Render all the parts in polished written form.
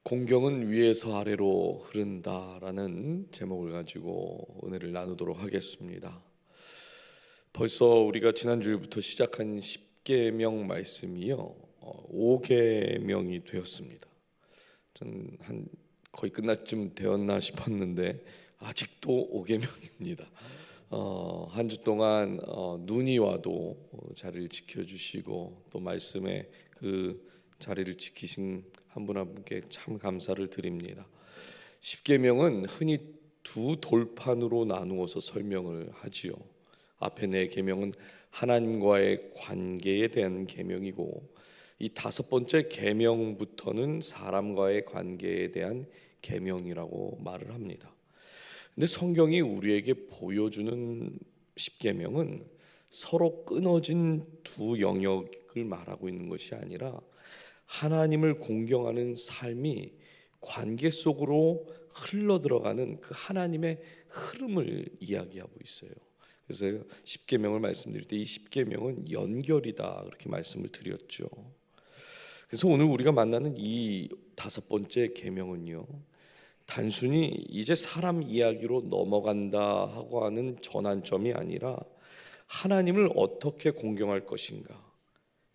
공경은 위에서 아래로 흐른다라는 제목을 가지고 은혜를 나누도록 하겠습니다. 벌써 우리가 지난주부터 시작한 10계명 말씀이요 5계명이 되었습니다. 전 거의 끝날쯤 되었나 싶었는데 아직도 5계명입니다. 한 주 동안 눈이 와도 자리를 지켜주시고 또 말씀에 그 자리를 지키신 한 분 한 분께 참 감사를 드립니다. 10계명은 흔히 두 돌판으로 나누어서 설명을 하지요. 앞에 네 계명은 하나님과의 관계에 대한 계명이고 이 다섯 번째 계명부터는 사람과의 관계에 대한 계명이라고 말을 합니다. 근데 성경이 우리에게 보여주는 10계명은 서로 끊어진 두 영역을 말하고 있는 것이 아니라 하나님을 공경하는 삶이 관계 속으로 흘러 들어가는 그 하나님의 흐름을 이야기하고 있어요. 그래서 10계명을 말씀드릴 때 이 10계명은 연결이다 그렇게 말씀을 드렸죠. 그래서 오늘 우리가 만나는 이 다섯 번째 계명은요, 단순히 이제 사람 이야기로 넘어간다 하고 하는 전환점이 아니라 하나님을 어떻게 공경할 것인가,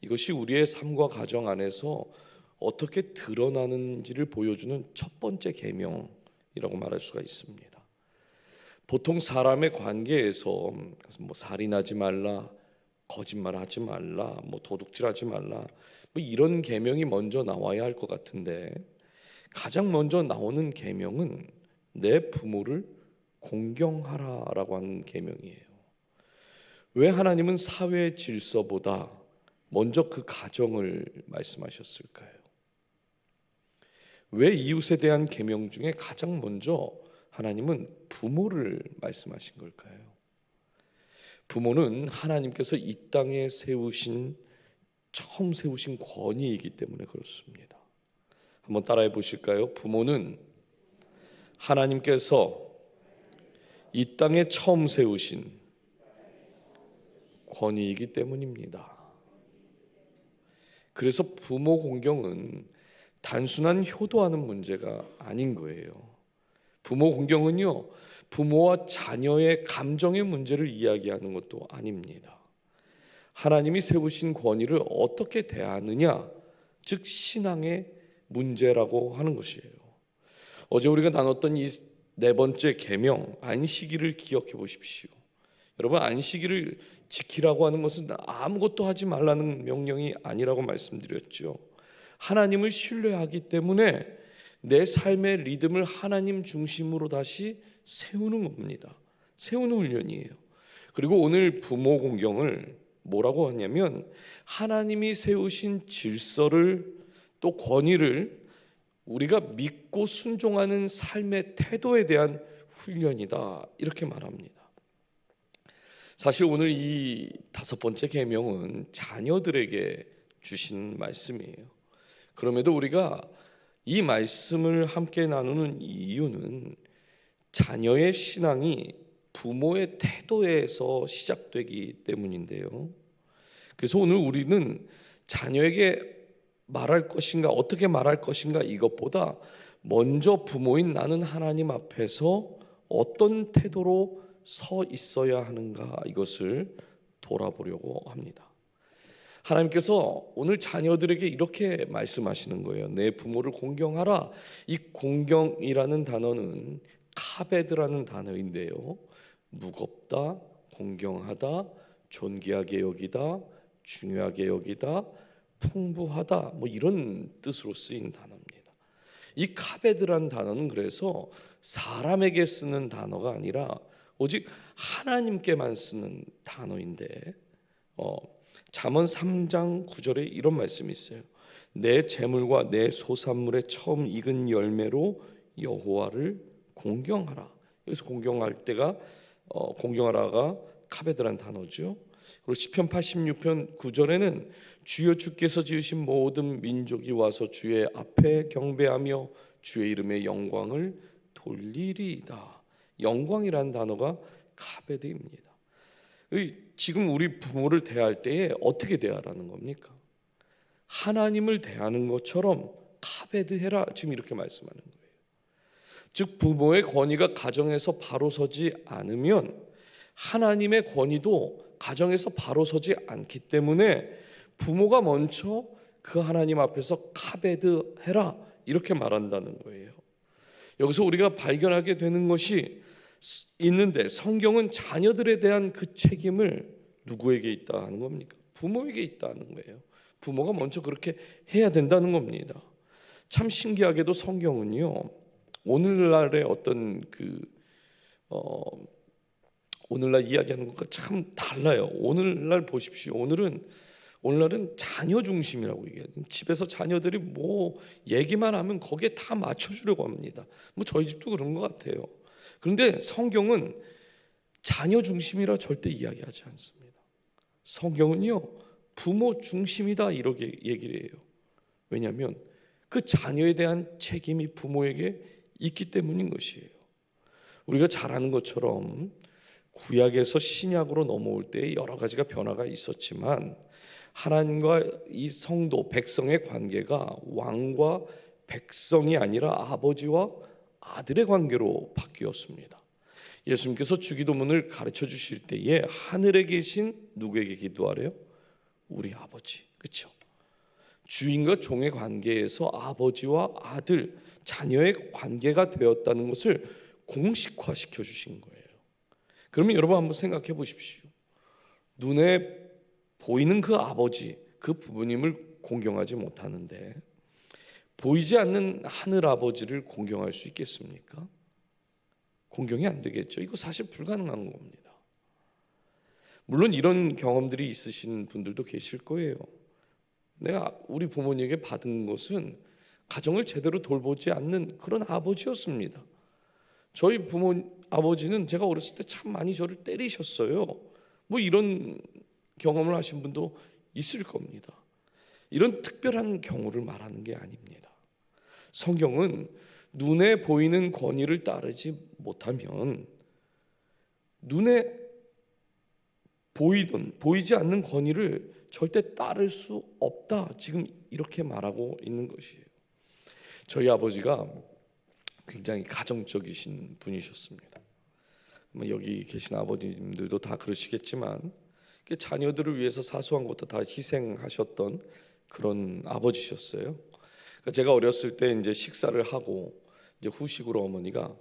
이것이 우리의 삶과 가정 안에서 어떻게 드러나는지를 보여주는 첫 번째 계명이라고 말할 수가 있습니다. 보통 사람의 관계에서 살인하지 말라, 거짓말하지 말라, 도둑질하지 말라, 이런 계명이 먼저 나와야 할 것 같은데 가장 먼저 나오는 계명은 내 부모를 공경하라라고 하는 계명이에요. 왜 하나님은 사회 질서보다 먼저 그 가정을 말씀하셨을까요? 왜 이웃에 대한 계명 중에 가장 먼저 하나님은 부모를 말씀하신 걸까요? 부모는 하나님께서 이 땅에 처음 세우신 권위이기 때문에 그렇습니다. 한번 따라해 보실까요? 부모는 하나님께서 이 땅에 처음 세우신 권위이기 때문입니다. 그래서 부모 공경은 단순한 효도하는 문제가 아닌 거예요. 부모 공경은요, 부모와 자녀의 감정의 문제를 이야기하는 것도 아닙니다. 하나님이 세우신 권위를 어떻게 대하느냐, 즉 신앙의 문제라고 하는 것이에요. 어제 우리가 나눴던 이 네 번째 계명, 안식일을 기억해 보십시오. 여러분, 안식일을 지키라고 하는 것은 아무것도 하지 말라는 명령이 아니라고 말씀드렸죠. 하나님을 신뢰하기 때문에 내 삶의 리듬을 하나님 중심으로 다시 세우는 겁니다. 세우는 훈련이에요. 그리고 오늘 부모 공경을 뭐라고 하냐면 하나님이 세우신 질서를 또 권위를 우리가 믿고 순종하는 삶의 태도에 대한 훈련이다 이렇게 말합니다. 사실 오늘 이 다섯 번째 계명은 자녀들에게 주신 말씀이에요. 그럼에도 우리가 이 말씀을 함께 나누는 이유는 자녀의 신앙이 부모의 태도에서 시작되기 때문인데요. 그래서 오늘 우리는 자녀에게 말할 것인가, 어떻게 말할 것인가, 이것보다 먼저 부모인 나는 하나님 앞에서 어떤 태도로 서 있어야 하는가, 이것을 돌아보려고 합니다. 하나님께서 오늘 자녀들에게 이렇게 말씀하시는 거예요. 내 부모를 공경하라. 이 공경이라는 단어는 카베드라는 단어인데요, 무겁다, 공경하다, 존귀하게 여기다, 중요하게 여기다, 풍부하다, 이런 뜻으로 쓰인 단어입니다. 이 카베드라는 단어는 그래서 사람에게 쓰는 단어가 아니라 오직 하나님께만 쓰는 단어인데, 잠언 3장 9절에 이런 말씀이 있어요. 내 재물과 내 소산물의 처음 익은 열매로 여호와를 공경하라. 여기서 공경할 때가 공경하라가 카베드란 단어죠. 그리고 시편 86편 9절에는 주여 주께서 지으신 모든 민족이 와서 주의 앞에 경배하며 주의 이름의 영광을 돌리리이다. 영광이라는 단어가 카베드입니다. 지금 우리 부모를 대할 때에 어떻게 대하라는 겁니까? 하나님을 대하는 것처럼 카베드해라, 지금 이렇게 말씀하는 거예요. 즉 부모의 권위가 가정에서 바로 서지 않으면 하나님의 권위도 가정에서 바로 서지 않기 때문에 부모가 먼저 그 하나님 앞에서 카베드해라, 이렇게 말한다는 거예요. 여기서 우리가 발견하게 되는 것이 있는데, 성경은 자녀들에 대한 그 책임을 누구에게 있다 하는 겁니까? 부모에게 있다는 거예요. 부모가 먼저 그렇게 해야 된다는 겁니다. 참 신기하게도 성경은요, 오늘날의 어떤 오늘날 이야기하는 것과 참 달라요. 오늘날 보십시오. 오늘날은 자녀 중심이라고 얘기해요. 집에서 자녀들이 뭐 얘기만 하면 거기에 다 맞춰주려고 합니다. 뭐 저희 집도 그런 것 같아요. 그런데 성경은 자녀 중심이라 절대 이야기하지 않습니다. 성경은요, 부모 중심이다, 이렇게 얘기를 해요. 왜냐하면 그 자녀에 대한 책임이 부모에게 있기 때문인 것이에요. 우리가 잘 아는 것처럼 구약에서 신약으로 넘어올 때 여러 가지가 변화가 있었지만 하나님과 이 성도 백성의 관계가 왕과 백성이 아니라 아버지와 아들의 관계로 바뀌었습니다. 예수님께서 주기도문을 가르쳐 주실 때에 하늘에 계신 누구에게 기도하래요? 우리 아버지, 그렇죠? 주인과 종의 관계에서 아버지와 아들, 자녀의 관계가 되었다는 것을 공식화시켜 주신 거예요. 그러면 여러분 한번 생각해 보십시오. 눈에 보이는 그 아버지, 그 부모님을 공경하지 못하는데 보이지 않는 하늘 아버지를 공경할 수 있겠습니까? 공경이 안 되겠죠. 이거 사실 불가능한 겁니다. 물론 이런 경험들이 있으신 분들도 계실 거예요. 내가 우리 부모님에게 받은 것은 가정을 제대로 돌보지 않는 그런 아버지였습니다. 저희 아버지는 제가 어렸을 때 참 많이 저를 때리셨어요. 뭐 이런 경험을 하신 분도 있을 겁니다. 이런 특별한 경우를 말하는 게 아닙니다. 성경은 눈에 보이는 권위를 따르지 못하면 눈에 보이든 보이지 않는 권위를 절대 따를 수 없다, 지금 이렇게 말하고 있는 것이에요. 저희 아버지가 굉장히 가정적이신 분이셨습니다. 여기 계신 아버님들도 다 그러시겠지만 자녀들을 위해서 사소한 것도 다 희생하셨던 그런 아버지셨어요. 제가 어렸을 때 이제 식사를 하고 이제 후식으로 어머니가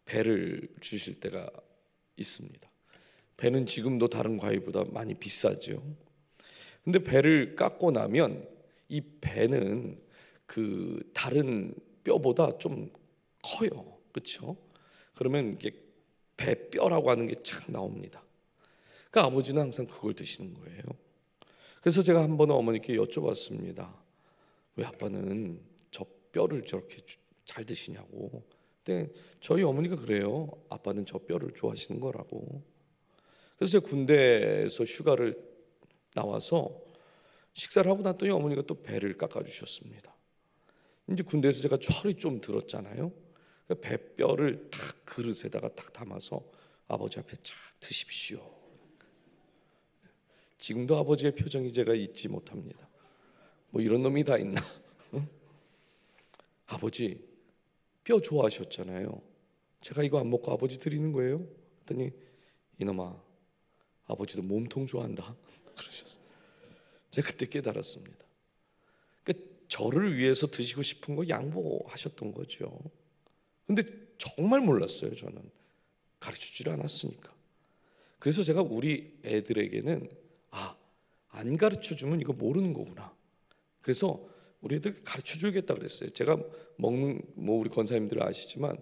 배를 주실 때가 있습니다. 배는 지금도 다른 과일보다 많이 비싸죠. 근데 배를 깎고 나면 이 배는 그 다른 뼈보다 좀 커요, 그렇죠? 그러면 이게 배뼈라고 하는 게 착 나옵니다. 그러니까 아버지는 항상 그걸 드시는 거예요. 그래서 제가 한 번은 어머니께 여쭤봤습니다. 왜 아빠는 저 뼈를 저렇게 잘 드시냐고. 근데 저희 어머니가 그래요. 아빠는 저 뼈를 좋아하시는 거라고. 그래서 제가 군대에서 휴가를 나와서 식사를 하고 났더니 어머니가 또 배를 깎아주셨습니다. 이제 군대에서 제가 철이 좀 들었잖아요. 배뼈를 탁 그릇에다가 탁 담아서 아버지 앞에 쫙 드십시오. 지금도 아버지의 표정이 제가 잊지 못합니다. 뭐 이런 놈이 다 있나? 아버지 뼈 좋아하셨잖아요. 제가 이거 안 먹고 아버지 드리는 거예요? 그랬더니 이놈아, 아버지도 몸통 좋아한다 그러셨어요. 제가 그때 깨달았습니다. 그러니까 저를 위해서 드시고 싶은 거 양보하셨던 거죠. 근데 정말 몰랐어요. 저는 가르쳐주지 않았으니까. 그래서 제가 우리 애들에게는 안 가르쳐주면 이거 모르는 거구나. 그래서 우리 애들 가르쳐줘야겠다 그랬어요. 제가 먹는, 뭐 우리 권사님들 아시지만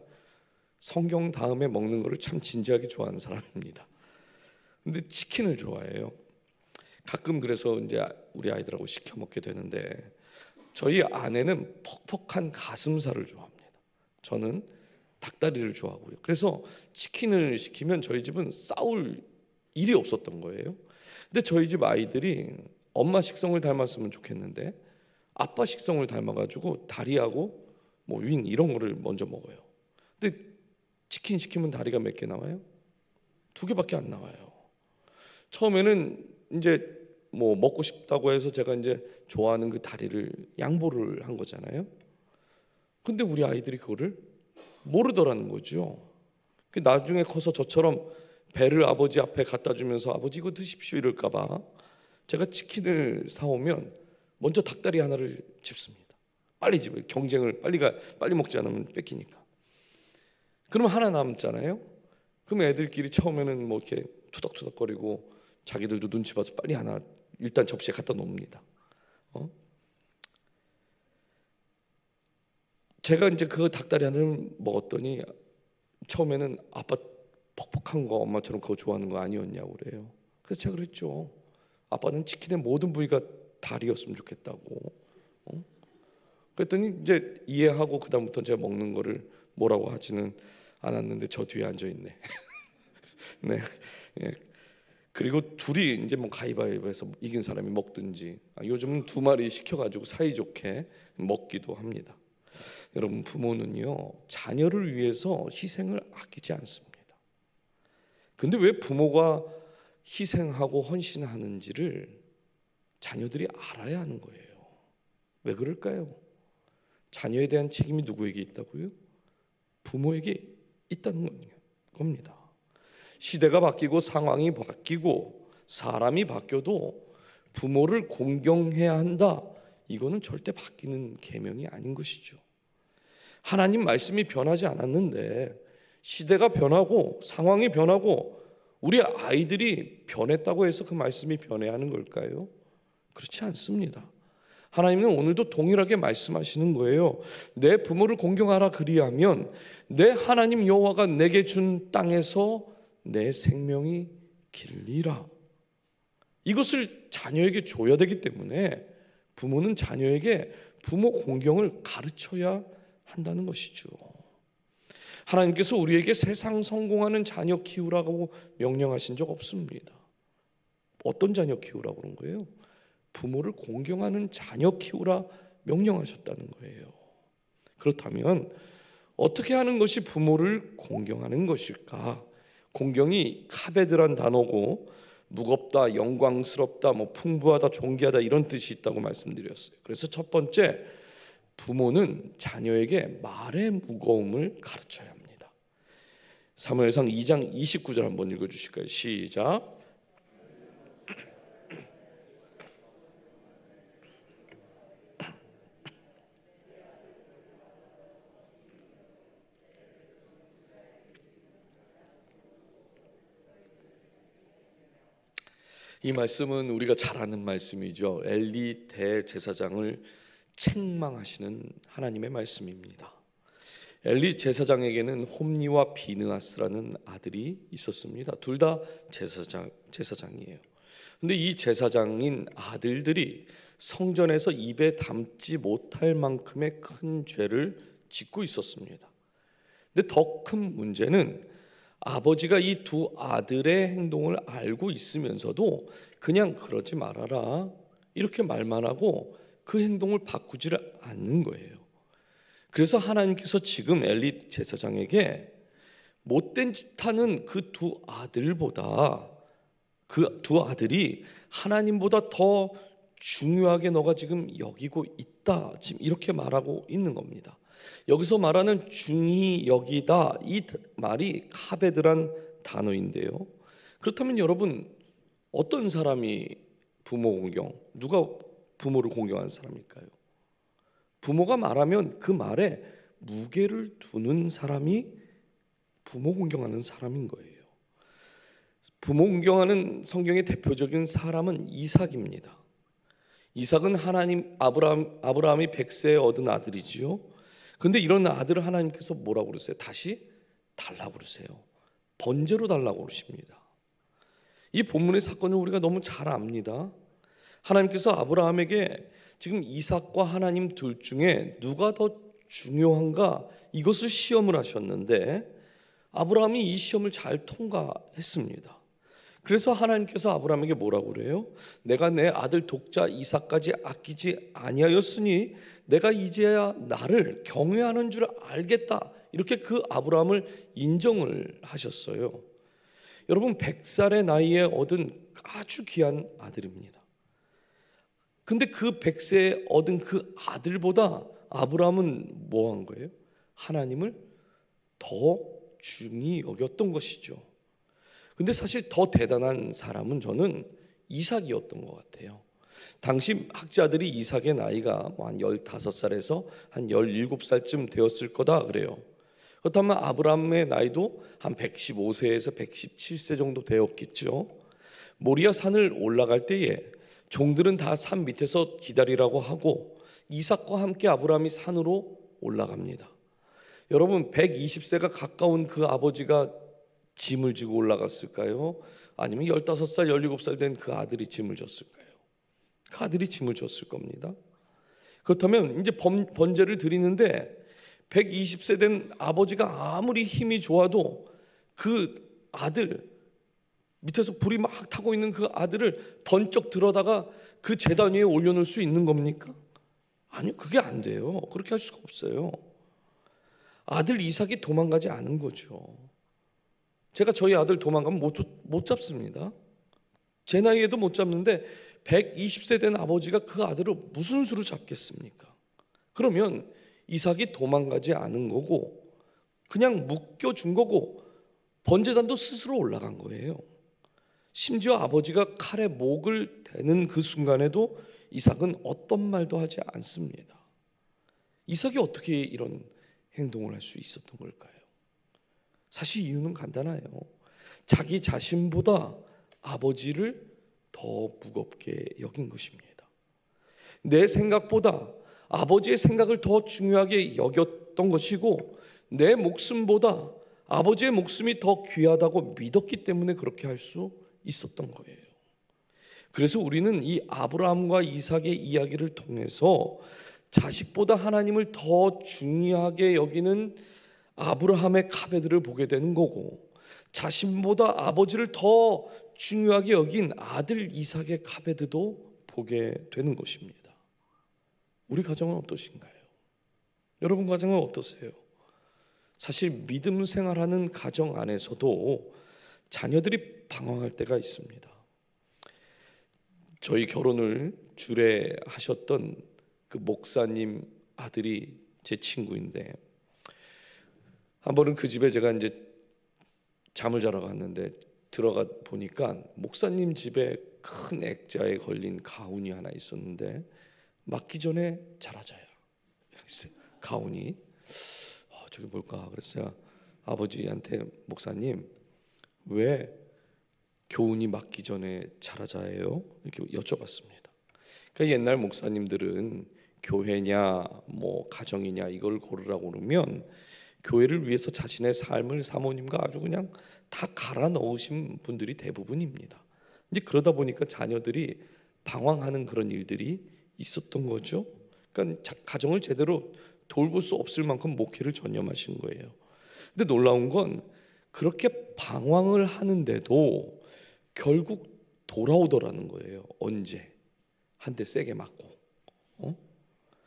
성경 다음에 먹는 거를 참 진지하게 좋아하는 사람입니다. 근데 치킨을 좋아해요. 가끔 그래서 이제 우리 아이들하고 시켜 먹게 되는데 저희 아내는 퍽퍽한 가슴살을 좋아합니다. 저는 닭다리를 좋아하고요. 그래서 치킨을 시키면 저희 집은 싸울 일이 없었던 거예요. 근데 저희 집 아이들이 엄마 식성을 닮았으면 좋겠는데 아빠 식성을 닮아가지고 다리하고 뭐 윙 이런 거를 먼저 먹어요. 근데 치킨 시키면 다리가 몇 개 나와요? 2개밖에 안 나와요. 처음에는 이제 뭐 먹고 싶다고 해서 제가 이제 좋아하는 그 다리를 양보를 한 거잖아요. 근데 우리 아이들이 그거를 모르더라는 거죠. 나중에 커서 저처럼 배를 아버지 앞에 갖다 주면서 아버지 이거 드십시오 이럴까 봐 제가 치킨을 사오면 먼저 닭다리 하나를 집습니다. 빨리 집어요. 경쟁을 빨리 먹지 않으면 뺏기니까. 그러면 하나 남잖아요. 그럼 애들끼리 처음에는 뭐 이렇게 투덕투덕거리고 자기들도 눈치 봐서 빨리 하나 일단 접시에 갖다 놓습니다. 제가 이제 그 닭다리 하나를 먹었더니 처음에는 아빠 퍽퍽한 거 엄마처럼 그거 좋아하는 거 아니었냐고 그래요. 그래서 제가 그랬죠. 아빠는 치킨의 모든 부위가 다리였으면 좋겠다고. 그랬더니 이제 이해하고 그다음부터 제가 먹는 거를 뭐라고 하지는 않았는데 저 뒤에 앉아 있네. 네. 예. 그리고 둘이 이제 뭐 가위바위보해서 이긴 사람이 먹든지, 요즘은 2마리 시켜가지고 사이좋게 먹기도 합니다. 여러분, 부모는요 자녀를 위해서 희생을 아끼지 않습니다. 근데 왜 부모가 희생하고 헌신하는지를 자녀들이 알아야 하는 거예요. 왜 그럴까요? 자녀에 대한 책임이 누구에게 있다고요? 부모에게 있다는 겁니다. 시대가 바뀌고 상황이 바뀌고 사람이 바뀌어도 부모를 공경해야 한다. 이거는 절대 바뀌는 계명이 아닌 것이죠. 하나님 말씀이 변하지 않았는데 시대가 변하고 상황이 변하고 우리 아이들이 변했다고 해서 그 말씀이 변해야 하는 걸까요? 그렇지 않습니다. 하나님은 오늘도 동일하게 말씀하시는 거예요. 내 부모를 공경하라 그리하면 내 하나님 여호와가 내게 준 땅에서 내 생명이 길리라. 이것을 자녀에게 줘야 되기 때문에 부모는 자녀에게 부모 공경을 가르쳐야 한다는 것이죠. 하나님께서 우리에게 세상 성공하는 자녀 키우라고 명령하신 적 없습니다. 어떤 자녀 키우라고 그런 거예요? 부모를 공경하는 자녀 키우라 명령하셨다는 거예요. 그렇다면 어떻게 하는 것이 부모를 공경하는 것일까? 공경이 카베드란 단어고 무겁다, 영광스럽다, 풍부하다, 존귀하다 이런 뜻이 있다고 말씀드렸어요. 그래서 첫 번째, 부모는 자녀에게 말의 무거움을 가르쳐야 합니다. 사무엘상 2장 29절 한번 읽어주실까요? 시작. 이 말씀은 우리가 잘 아는 말씀이죠. 엘리 대제사장을 책망하시는 하나님의 말씀입니다. 엘리 제사장에게는 홈니와 비느하스라는 아들이 있었습니다. 둘 다 제사장이에요. 근데 이 제사장인 아들들이 성전에서 입에 담지 못할 만큼의 큰 죄를 짓고 있었습니다. 근데 더 큰 문제는 아버지가 이 두 아들의 행동을 알고 있으면서도 그냥 그러지 말아라 이렇게 말만 하고 그 행동을 바꾸지를 않는 거예요. 그래서 하나님께서 지금 엘리 제사장에게 못된 짓 하는 그 두 아들보다 그 두 아들이 하나님보다 더 중요하게 너가 지금 여기고 있다, 지금 이렇게 말하고 있는 겁니다. 여기서 말하는 중히 여기다, 이 말이 카베드란 단어인데요. 그렇다면 여러분, 어떤 사람이 부모 공경, 누가 부모를 공경하는 사람일까요? 부모가 말하면 그 말에 무게를 두는 사람이 부모 공경하는 사람인 거예요. 부모 공경하는 성경의 대표적인 사람은 이삭입니다. 이삭은 아브라함이 100세에 얻은 아들이지요. 그런데 이런 아들을 하나님께서 뭐라고 그러세요? 다시 달라고 그러세요. 번제로 달라고 그러십니다. 이 본문의 사건을 우리가 너무 잘 압니다. 하나님께서 아브라함에게 지금 이삭과 하나님 둘 중에 누가 더 중요한가, 이것을 시험을 하셨는데 아브라함이 이 시험을 잘 통과했습니다. 그래서 하나님께서 아브라함에게 뭐라고 그래요? 내가 내 아들 독자 이삭까지 아끼지 아니하였으니 내가 이제야 나를 경외하는 줄 알겠다. 이렇게 그 아브라함을 인정을 하셨어요. 여러분, 100살의 나이에 얻은 아주 귀한 아들입니다. 근데 그 100세에 얻은 그 아들보다 아브라함은 뭐 한 거예요? 하나님을 더 중히 여겼던 것이죠. 근데 사실 더 대단한 사람은 저는 이삭이었던 것 같아요. 당시 학자들이 이삭의 나이가 한 15살에서 한 17살쯤 되었을 거다 그래요. 그렇다면 아브라함의 나이도 한 115세에서 117세 정도 되었겠죠. 모리아 산을 올라갈 때에 종들은 다 산 밑에서 기다리라고 하고 이삭과 함께 아브라함이 산으로 올라갑니다. 여러분, 120세가 가까운 그 아버지가 짐을 지고 올라갔을까요? 아니면 15살, 17살 된 그 아들이 짐을 졌을까요? 그 아들이 짐을 졌을 겁니다. 그렇다면 이제 번제를 드리는데 120세 된 아버지가 아무리 힘이 좋아도 그 아들, 밑에서 불이 막 타고 있는 그 아들을 번쩍 들어다가 그 제단 위에 올려놓을 수 있는 겁니까? 아니요, 그게 안 돼요. 그렇게 할 수가 없어요. 아들 이삭이 도망가지 않은 거죠. 제가 저희 아들 도망가면 못 잡습니다. 제 나이에도 못 잡는데 120세 된 아버지가 그 아들을 무슨 수로 잡겠습니까? 그러면 이삭이 도망가지 않은 거고 그냥 묶여준 거고 번제단도 스스로 올라간 거예요. 심지어 아버지가 칼에 목을 대는 그 순간에도 이삭은 어떤 말도 하지 않습니다. 이삭이 어떻게 이런 행동을 할 수 있었던 걸까요? 사실 이유는 간단해요. 자기 자신보다 아버지를 더 무겁게 여긴 것입니다. 내 생각보다 아버지의 생각을 더 중요하게 여겼던 것이고 내 목숨보다 아버지의 목숨이 더 귀하다고 믿었기 때문에 그렇게 할 수 있었던 거예요. 그래서 우리는 이 아브라함과 이삭의 이야기를 통해서 자식보다 하나님을 더 중요하게 여기는 아브라함의 카베드를 보게 되는 거고 자신보다 아버지를 더 중요하게 여긴 아들 이삭의 카베드도 보게 되는 것입니다. 우리 가정은 어떠신가요? 여러분 가정은 어떠세요? 사실 믿음 생활하는 가정 안에서도 자녀들이 방황할 때가 있습니다. 저희 결혼을 주례하셨던 그 목사님 아들이 제 친구인데 한 번은 그 집에 제가 이제 잠을 자러 갔는데 들어가 보니까 목사님 집에 큰 액자에 걸린 가훈이 하나 있었는데 맞기 전에 자라자야. 가훈이 저게 뭘까? 그래서 아버지한테 목사님 왜 교훈이 맞기 전에 자라자예요? 이렇게 여쭤봤습니다. 그러니까 옛날 목사님들은 교회냐 뭐 가정이냐 이걸 고르라고 그러면 교회를 위해서 자신의 삶을 사모님과 아주 그냥 다 갈아 넣으신 분들이 대부분입니다. 이제 그러다 보니까 자녀들이 방황하는 그런 일들이 있었던 거죠. 그러니까 가정을 제대로 돌볼 수 없을 만큼 목회를 전념하신 거예요. 근데 놀라운 건 그렇게 방황을 하는데도 결국 돌아오더라는 거예요. 언제? 한 대 세게 맞고.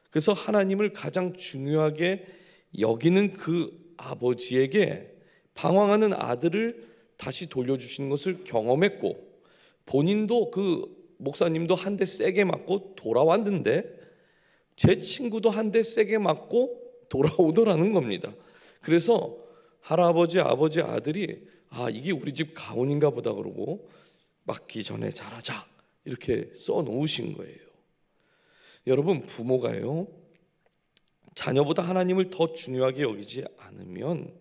그래서 하나님을 가장 중요하게 여기는 그 아버지에게 방황하는 아들을 다시 돌려주시는 것을 경험했고 본인도 그 목사님도 한 대 세게 맞고 돌아왔는데 제 친구도 한 대 세게 맞고 돌아오더라는 겁니다. 그래서 할아버지, 아버지, 아들이 이게 우리 집 가훈인가 보다 그러고 맞기 전에 자라자 이렇게 써놓으신 거예요. 여러분 부모가요 자녀보다 하나님을 더 중요하게 여기지 않으면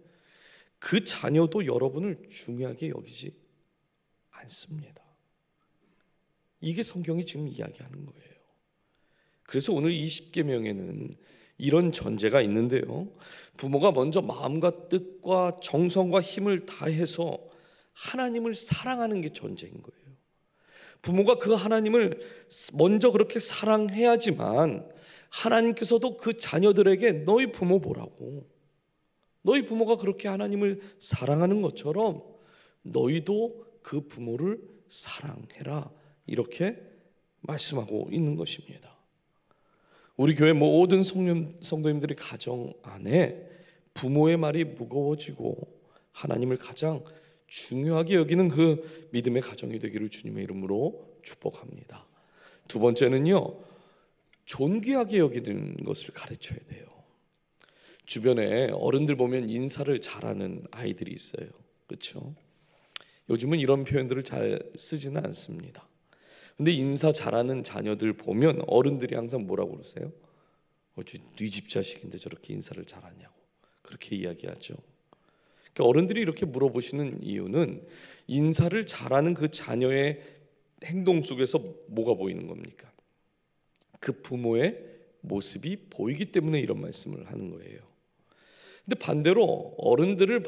그 자녀도 여러분을 중요하게 여기지 않습니다. 이게 성경이 지금 이야기하는 거예요. 그래서 오늘 이 십계명에는 이런 전제가 있는데요. 부모가 먼저 마음과 뜻과 정성과 힘을 다해서 하나님을 사랑하는 게 전제인 거예요. 부모가 그 하나님을 먼저 그렇게 사랑해야지만 하나님께서도 그 자녀들에게 너희 부모 보라고, 너희 부모가 그렇게 하나님을 사랑하는 것처럼 너희도 그 부모를 사랑해라 이렇게 말씀하고 있는 것입니다. 우리 교회 모든 성도님들의 가정 안에 부모의 말이 무거워지고 하나님을 가장 중요하게 여기는 그 믿음의 가정이 되기를 주님의 이름으로 축복합니다. 두 번째는요, 존귀하게 여기는 것을 가르쳐야 돼요. 주변에 어른들 보면 인사를 잘하는 아이들이 있어요. 그렇죠? 요즘은 이런 표현들을 잘 쓰지는 않습니다. 근데 인사 잘하는 자녀들 보면 어른들이 항상 뭐라고 그러세요? 네 집 자식인데 저렇게 인사를 잘하냐고 그렇게 이야기하죠. 그러니까 어른들이 이렇게 물어보시는 이유는 인사를 잘하는 그 자녀의 행동 속에서 뭐가 보이는 겁니까? 그 부모의 모습이 보이기 때문에 이런 말씀을 하는 거예요. 근데 반대로 어른들을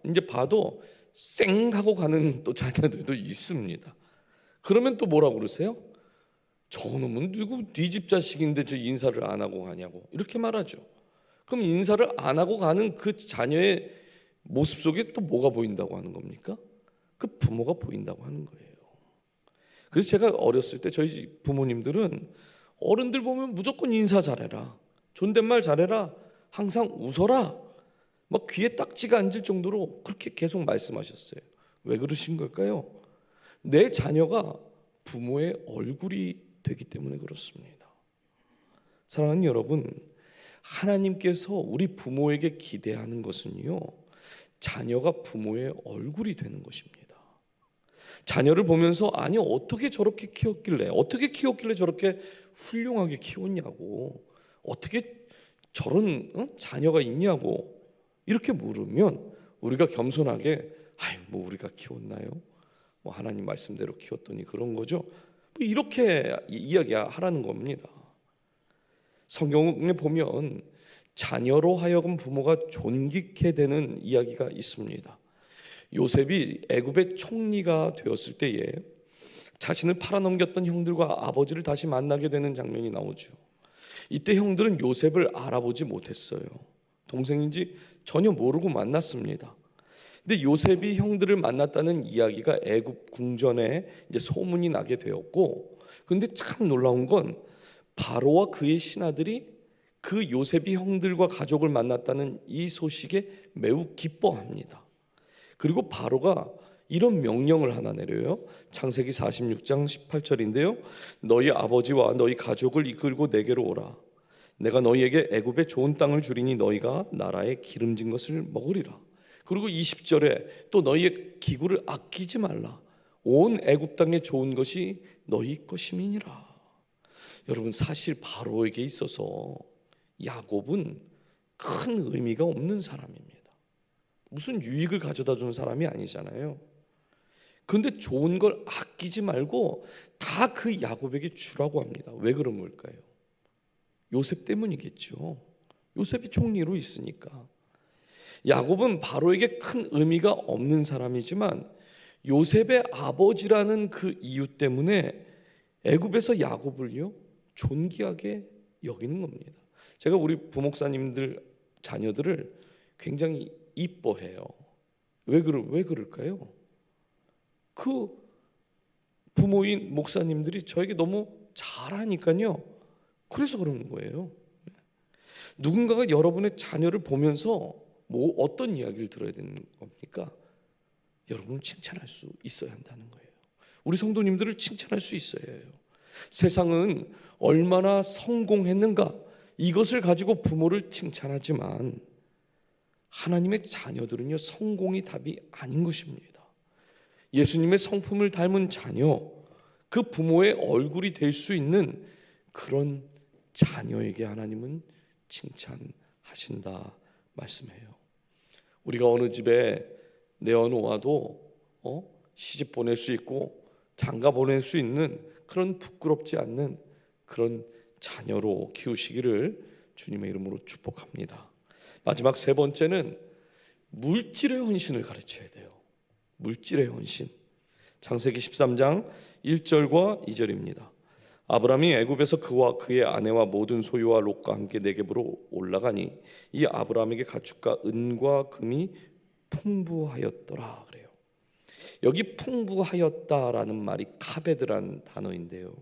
이제 봐도 쌩 하고 가는 또 자녀들도 있습니다. 그러면 또 뭐라고 그러세요? 저놈은 누구 네 집 자식인데 저 인사를 안 하고 가냐고 이렇게 말하죠. 그럼 인사를 안 하고 가는 그 자녀의 모습 속에 또 뭐가 보인다고 하는 겁니까? 그 부모가 보인다고 하는 거예요. 그래서 제가 어렸을 때 저희 부모님들은 어른들 보면 무조건 인사 잘해라, 존댓말 잘해라, 항상 웃어라, 막 귀에 딱지가 앉을 정도로 그렇게 계속 말씀하셨어요. 왜 그러신 걸까요? 내 자녀가 부모의 얼굴이 되기 때문에 그렇습니다. 사랑하는 여러분, 하나님께서 우리 부모에게 기대하는 것은요, 자녀가 부모의 얼굴이 되는 것입니다. 자녀를 보면서 아니 어떻게 저렇게 키웠길래, 어떻게 키웠길래 저렇게 훌륭하게 키웠냐고, 어떻게 저런 자녀가 있냐고 이렇게 물으면 우리가 겸손하게 아유 뭐 우리가 키웠나요? 뭐 하나님 말씀대로 키웠더니 그런 거죠. 뭐 이렇게 이야기하라는 겁니다. 성경에 보면 자녀로 하여금 부모가 존귀케 되는 이야기가 있습니다. 요셉이 애굽의 총리가 되었을 때에 자신을 팔아넘겼던 형들과 아버지를 다시 만나게 되는 장면이 나오죠. 이때 형들은 요셉을 알아보지 못했어요. 동생인지 전혀 모르고 만났습니다. 근데 요셉이 형들을 만났다는 이야기가 애굽 궁전에 이제 소문이 나게 되었고, 근데 참 놀라운 건 바로와 그의 신하들이 그 요셉이 형들과 가족을 만났다는 이 소식에 매우 기뻐합니다. 그리고 바로가 이런 명령을 하나 내려요. 창세기 46장 18절인데요. 너희 아버지와 너희 가족을 이끌고 내게로 오라. 내가 너희에게 애굽의 좋은 땅을 주리니 너희가 나라의 기름진 것을 먹으리라. 그리고 20절에 또 너희의 기구를 아끼지 말라. 온 애굽 땅에 좋은 것이 너희 것임이니라. 여러분, 사실 바로에게 있어서 야곱은 큰 의미가 없는 사람입니다. 무슨 유익을 가져다 주는 사람이 아니잖아요. 그런데 좋은 걸 아끼지 말고 다 그 야곱에게 주라고 합니다. 왜 그런 걸까요? 요셉 때문이겠죠. 요셉이 총리로 있으니까. 야곱은 바로에게 큰 의미가 없는 사람이지만 요셉의 아버지라는 그 이유 때문에 애굽에서 야곱을요 존귀하게 여기는 겁니다. 제가 우리 부목사님들 자녀들을 굉장히 이뻐해요. 왜 그럴까요? 그 부모인 목사님들이 저에게 너무 잘하니까요. 그래서 그런 거예요. 누군가가 여러분의 자녀를 보면서 뭐 어떤 이야기를 들어야 되는 겁니까? 여러분을 칭찬할 수 있어야 한다는 거예요. 우리 성도님들을 칭찬할 수 있어야 해요. 세상은 얼마나 성공했는가 이것을 가지고 부모를 칭찬하지만 하나님의 자녀들은요 성공이 답이 아닌 것입니다. 예수님의 성품을 닮은 자녀, 그 부모의 얼굴이 될 수 있는 그런 자녀에게 하나님은 칭찬하신다 말씀해요. 우리가 어느 집에 내어놓아도 시집 보낼 수 있고 장가 보낼 수 있는 그런 부끄럽지 않는 그런 자녀로 키우시기를 주님의 이름으로 축복합니다. 마지막 세 번째는 물질의 헌신을 가르쳐야 돼요. 물질의 헌신. 창세기 13장 1절과 2절입니다. 아브라함이 애굽에서 그와 그의 아내와 모든 소유와 롯과 함께 네겝으로 올라가니 이 아브라함에게 가축과 은과 금이 풍부하였더라 그래요. 여기 풍부하였다라는 말이 카베드란 단어인데요.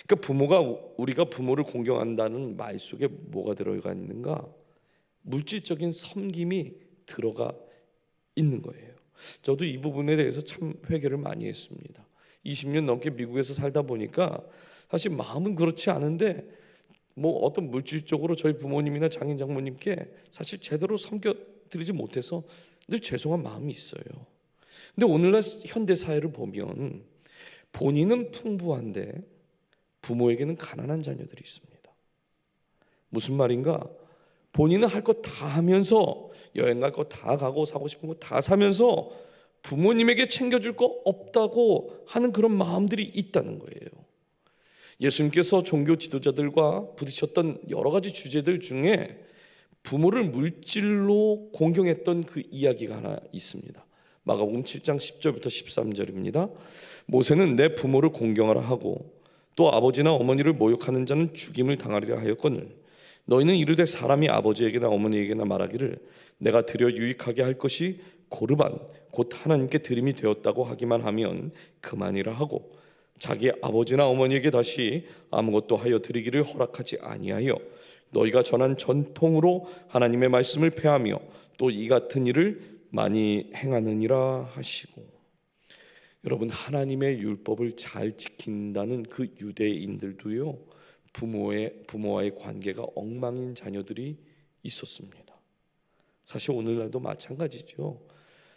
그러니까 우리가 부모를 공경한다는 말 속에 뭐가 들어가 있는가? 물질적인 섬김이 들어가 있는 거예요. 저도 이 부분에 대해서 참 회개를 많이 했습니다. 20년 넘게 미국에서 살다 보니까 사실 마음은 그렇지 않은데 뭐 어떤 물질적으로 저희 부모님이나 장인 장모님께 사실 제대로 섬겨드리지 못해서 늘 죄송한 마음이 있어요. 근데 오늘날 현대 사회를 보면 본인은 풍부한데 부모에게는 가난한 자녀들이 있습니다. 무슨 말인가? 본인은 할 것 다 하면서 여행 갈 거 다 가고 사고 싶은 거 다 사면서 부모님에게 챙겨줄 거 없다고 하는 그런 마음들이 있다는 거예요. 예수님께서 종교 지도자들과 부딪혔던 여러 가지 주제들 중에 부모를 물질로 공경했던 그 이야기가 하나 있습니다. 마가복음 7장 10절부터 13절입니다. 모세는 내 부모를 공경하라 하고 또 아버지나 어머니를 모욕하는 자는 죽임을 당하리라 하였거늘 너희는 이르되 사람이 아버지에게나 어머니에게나 말하기를 내가 드려 유익하게 할 것이 고르반 곧 하나님께 드림이 되었다고 하기만 하면 그만이라 하고 자기 아버지나 어머니에게 다시 아무것도 하여 드리기를 허락하지 아니하여 너희가 전한 전통으로 하나님의 말씀을 폐하며 또 이 같은 일을 많이 행하느니라 하시고. 여러분, 하나님의 율법을 잘 지킨다는 그 유대인들도요 부모와의 관계가 엉망인 자녀들이 있었습니다. 사실 오늘날도 마찬가지죠.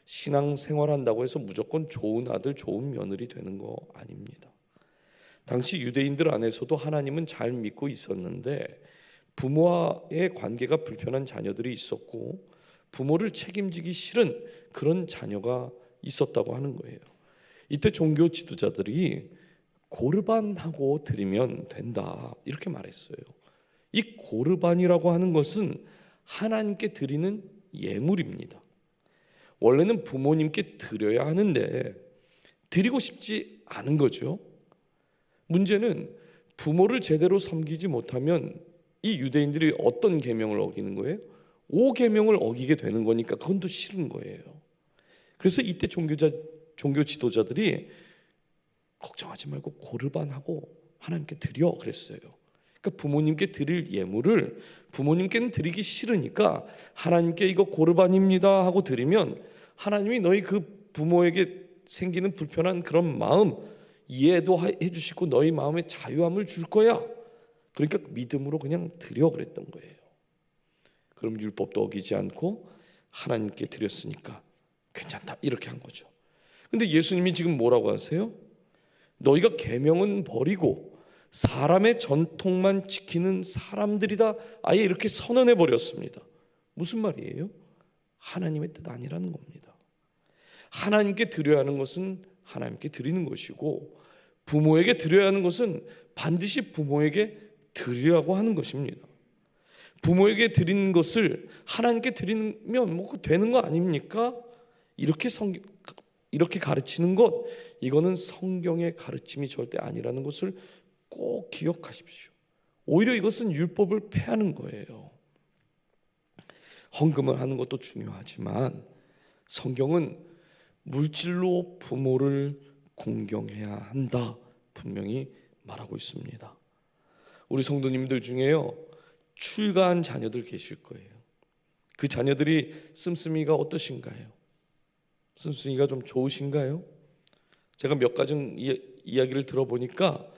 신앙생활한다고 해서 무조건 좋은 아들 좋은 며느리 되는 거 아닙니다. 당시 유대인들 안에서도 하나님은 잘 믿고 있었는데 부모와의 관계가 불편한 자녀들이 있었고 부모를 책임지기 싫은 그런 자녀가 있었다고 하는 거예요. 이때 종교 지도자들이 고르반하고 드리면 된다 이렇게 말했어요. 이 고르반이라고 하는 것은 하나님께 드리는 예물입니다. 원래는 부모님께 드려야 하는데 드리고 싶지 않은 거죠. 문제는 부모를 제대로 섬기지 못하면 이 유대인들이 어떤 계명을 어기는 거예요? 5계명을 어기게 되는 거니까 그건 또 싫은 거예요. 그래서 이때 종교 지도자들이 걱정하지 말고 고르반하고 하나님께 드려 그랬어요. 그러니까 부모님께 드릴 예물을 부모님께는 드리기 싫으니까 하나님께 이거 고르반입니다 하고 드리면 하나님이 너희 그 부모에게 생기는 불편한 그런 마음 이해도 해주시고 너희 마음에 자유함을 줄 거야. 그러니까 믿음으로 그냥 드려 그랬던 거예요. 그럼 율법도 어기지 않고 하나님께 드렸으니까 괜찮다 이렇게 한 거죠. 근데 예수님이 지금 뭐라고 하세요? 너희가 계명은 버리고 사람의 전통만 지키는 사람들이다. 아예 이렇게 선언해 버렸습니다. 무슨 말이에요? 하나님의 뜻 아니라는 겁니다. 하나님께 드려야 하는 것은 하나님께 드리는 것이고 부모에게 드려야 하는 것은 반드시 부모에게 드리라고 하는 것입니다. 부모에게 드리는 것을 하나님께 드리면 뭐 되는 거 아닙니까? 이렇게 가르치는 것, 이거는 성경의 가르침이 절대 아니라는 것을 꼭 기억하십시오. 오히려 이것은 율법을 폐하는 거예요. 헌금을 하는 것도 중요하지만 성경은 물질로 부모를 공경해야 한다 분명히 말하고 있습니다. 우리 성도님들 중에요 출가한 자녀들 계실 거예요. 그 자녀들이 씀씀이가 어떠신가요? 씀씀이가 좀 좋으신가요? 제가 몇 가지 이야기를 들어보니까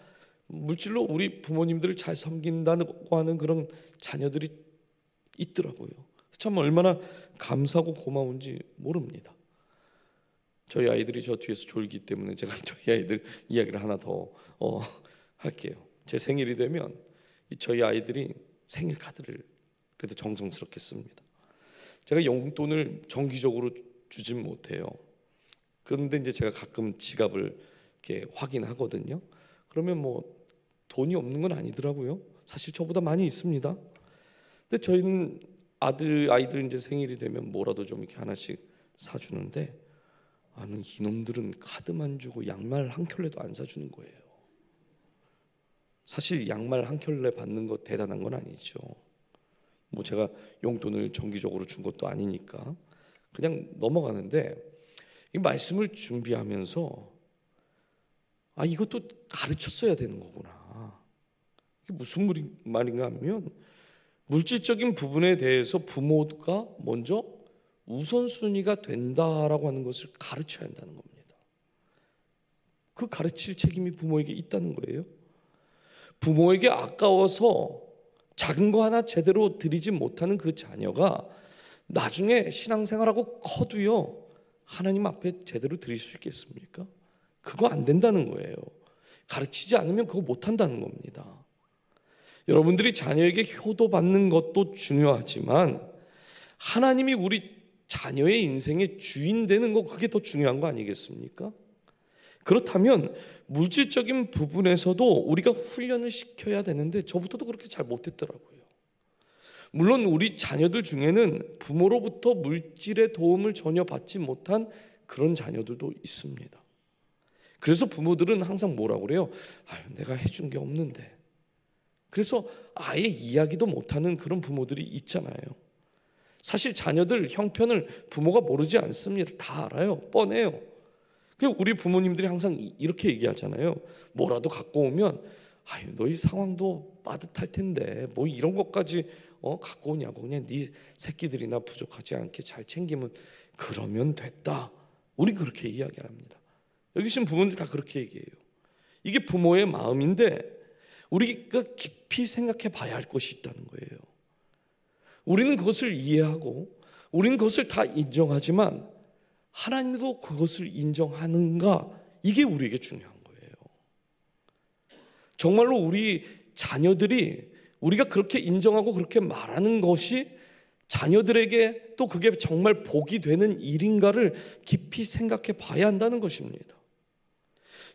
물질로 우리 부모님들을 잘 섬긴다고 하는 그런 자녀들이 있더라고요. 참 얼마나 감사하고 고마운지 모릅니다. 저희 아이들이 저 뒤에서 졸기 때문에 제가 저희 아이들 이야기를 하나 더 할게요. 제 생일이 되면 저희 아이들이 생일 카드를 그래도 정성스럽게 씁니다. 제가 용돈을 정기적으로 주진 못해요. 그런데 이제 제가 가끔 지갑을 이렇게 확인하거든요. 그러면 뭐 돈이 없는 건 아니더라고요. 사실 저보다 많이 있습니다. 근데 저희는 아이들 이제 생일이 되면 뭐라도 좀 이렇게 하나씩 사주는데 아는 이놈들은 카드만 주고 양말 한 켤레도 안 사주는 거예요. 사실 양말 한 켤레 받는 거 대단한 건 아니죠. 뭐 제가 용돈을 정기적으로 준 것도 아니니까 그냥 넘어가는데 이 말씀을 준비하면서 이것도 가르쳤어야 되는 거구나. 이게 무슨 말인가 하면 물질적인 부분에 대해서 부모가 먼저 우선순위가 된다라고 하는 것을 가르쳐야 한다는 겁니다. 그 가르칠 책임이 부모에게 있다는 거예요. 부모에게 아까워서 작은 거 하나 제대로 드리지 못하는 그 자녀가 나중에 신앙생활하고 커도요 하나님 앞에 제대로 드릴 수 있겠습니까? 그거 안 된다는 거예요. 가르치지 않으면 그거 못한다는 겁니다. 여러분들이 자녀에게 효도받는 것도 중요하지만 하나님이 우리 자녀의 인생의 주인 되는 거, 그게 더 중요한 거 아니겠습니까? 그렇다면 물질적인 부분에서도 우리가 훈련을 시켜야 되는데 저부터도 그렇게 잘 못했더라고요. 물론 우리 자녀들 중에는 부모로부터 물질의 도움을 전혀 받지 못한 그런 자녀들도 있습니다. 그래서 부모들은 항상 뭐라고 그래요? 아유, 내가 해준 게 없는데. 그래서 아예 이야기도 못하는 그런 부모들이 있잖아요. 사실 자녀들 형편을 부모가 모르지 않습니다. 다 알아요. 뻔해요. 우리 부모님들이 항상 이렇게 얘기하잖아요. 뭐라도 갖고 오면 아유, 너희 상황도 빠듯할 텐데 뭐 이런 것까지 갖고 오냐고. 그냥 네 새끼들이나 부족하지 않게 잘 챙기면 그러면 됐다. 우린 그렇게 이야기합니다. 여기 계신 부모님들 다 그렇게 얘기해요. 이게 부모의 마음인데 우리가 깊이 생각해 봐야 할 것이 있다는 거예요. 우리는 그것을 이해하고 우리는 그것을 다 인정하지만 하나님도 그것을 인정하는가? 이게 우리에게 중요한 거예요. 정말로 우리 자녀들이 우리가 그렇게 인정하고 그렇게 말하는 것이 자녀들에게 또 그게 정말 복이 되는 일인가를 깊이 생각해 봐야 한다는 것입니다.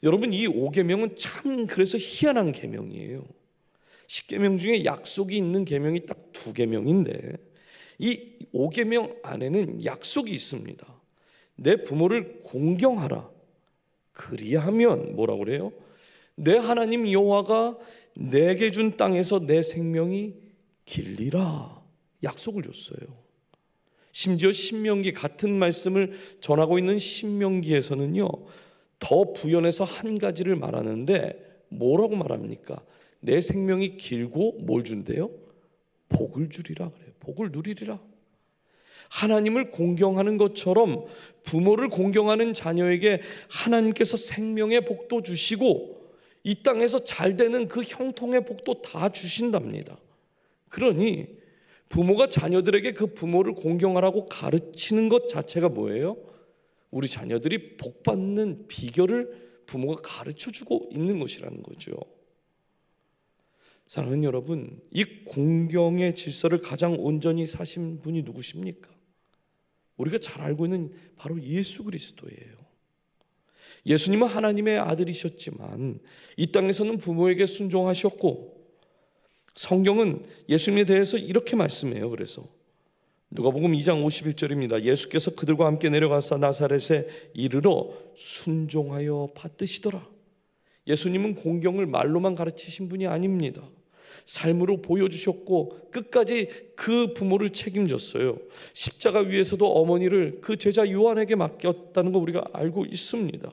여러분, 이 5계명은 참 그래서 희한한 계명이에요. 10계명 중에 약속이 있는 계명이 딱 2계명인데 이 5계명 안에는 약속이 있습니다. 내 부모를 공경하라. 그리하면 뭐라고 그래요? 내 하나님 여호와가 내게 준 땅에서 내 생명이 길리라. 약속을 줬어요. 심지어 신명기, 같은 말씀을 전하고 있는 신명기에서는요 더 부연해서 한 가지를 말하는데 뭐라고 말합니까? 내 생명이 길고 뭘 준대요? 복을 주리라 그래요. 복을 누리리라. 하나님을 공경하는 것처럼 부모를 공경하는 자녀에게 하나님께서 생명의 복도 주시고 이 땅에서 잘 되는 그 형통의 복도 다 주신답니다. 그러니 부모가 자녀들에게 그 부모를 공경하라고 가르치는 것 자체가 뭐예요? 우리 자녀들이 복받는 비결을 부모가 가르쳐주고 있는 것이라는 거죠. 사랑하는 여러분, 이 공경의 질서를 가장 온전히 사신 분이 누구십니까? 우리가 잘 알고 있는 바로 예수 그리스도예요. 예수님은 하나님의 아들이셨지만 이 땅에서는 부모에게 순종하셨고 성경은 예수님에 대해서 이렇게 말씀해요. 그래서 누가복음 2장 51절입니다. 예수께서 그들과 함께 내려가서 나사렛에 이르러 순종하여 받드시더라. 예수님은 공경을 말로만 가르치신 분이 아닙니다. 삶으로 보여주셨고 끝까지 그 부모를 책임졌어요. 십자가 위에서도 어머니를 그 제자 요한에게 맡겼다는 거 우리가 알고 있습니다.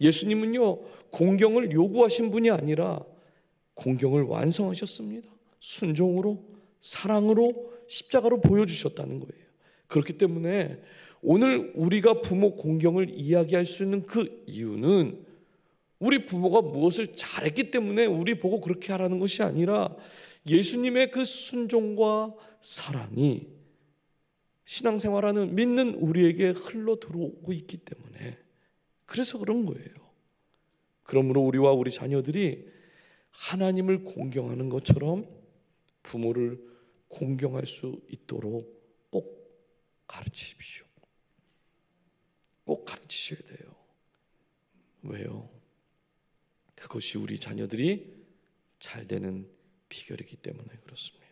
예수님은요 공경을 요구하신 분이 아니라 공경을 완성하셨습니다. 순종으로, 사랑으로, 십자가로 보여주셨다는 거예요. 그렇기 때문에 오늘 우리가 부모 공경을 이야기할 수 있는 그 이유는 우리 부모가 무엇을 잘했기 때문에 우리 보고 그렇게 하라는 것이 아니라 예수님의 그 순종과 사랑이 신앙생활하는 믿는 우리에게 흘러 들어오고 있기 때문에 그래서 그런 거예요. 그러므로 우리와 우리 자녀들이 하나님을 공경하는 것처럼 부모를 공경할 수 있도록 꼭 가르치십시오. 꼭 가르치셔야 돼요. 왜요? 그것이 우리 자녀들이 잘 되는 비결이기 때문에 그렇습니다.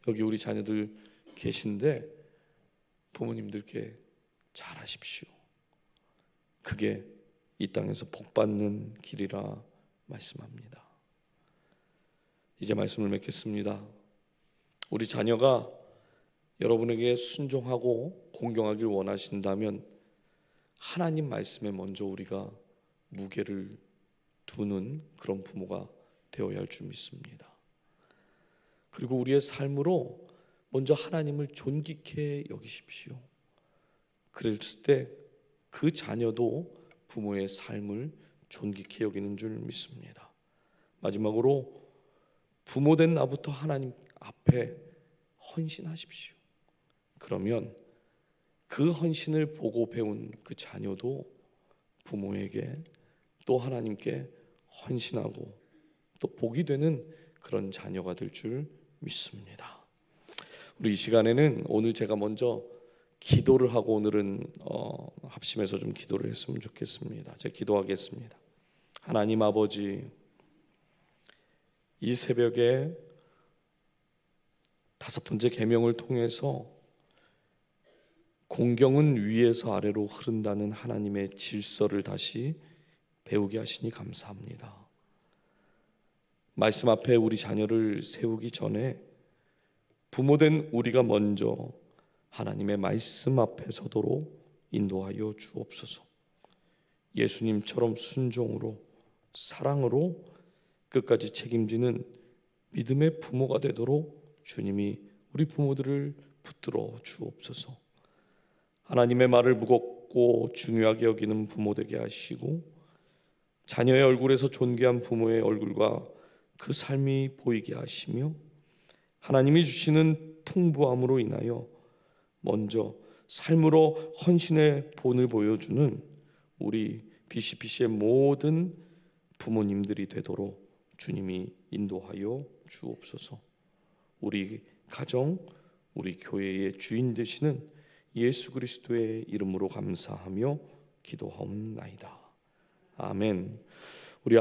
여기 우리 자녀들 계신데 부모님들께 잘하십시오. 그게 이 땅에서 복받는 길이라 말씀합니다. 이제 말씀을 맺겠습니다. 우리 자녀가 여러분에게 순종하고 공경하길 원하신다면 하나님 말씀에 먼저 우리가 무게를 두는 그런 부모가 되어야 할 줄 믿습니다. 그리고 우리의 삶으로 먼저 하나님을 존귀케 여기십시오. 그랬을 때 그 자녀도 부모의 삶을 존귀케 여기는 줄 믿습니다. 마지막으로 부모된 나부터 하나님 앞에 헌신하십시오. 그러면 그 헌신을 보고 배운 그 자녀도 부모에게 또 하나님께 헌신하고 또 복이 되는 그런 자녀가 될 줄 믿습니다. 우리 이 시간에는 오늘 제가 먼저 기도를 하고 오늘은 합심해서 좀 기도를 했으면 좋겠습니다. 제가 기도하겠습니다. 하나님 아버지, 이 새벽에 5번째 계명을 통해서 공경은 위에서 아래로 흐른다는 하나님의 질서를 다시 배우게 하시니 감사합니다. 말씀 앞에 우리 자녀를 세우기 전에 부모된 우리가 먼저 하나님의 말씀 앞에 서도록 인도하여 주옵소서. 예수님처럼 순종으로 사랑으로 끝까지 책임지는 믿음의 부모가 되도록 주님이 우리 부모들을 붙들어 주옵소서. 하나님의 말을 무겁고 중요하게 여기는 부모 되게 하시고 자녀의 얼굴에서 존귀한 부모의 얼굴과 그 삶이 보이게 하시며 하나님이 주시는 풍부함으로 인하여 먼저 삶으로 헌신의 본을 보여주는 우리 BCPC의 모든 부모님들이 되도록 주님이 인도하여 주옵소서. 우리 가정, 우리 교회의 주인 되시는 예수 그리스도의 이름으로 감사하며 기도하옵나이다. 아멘. 우리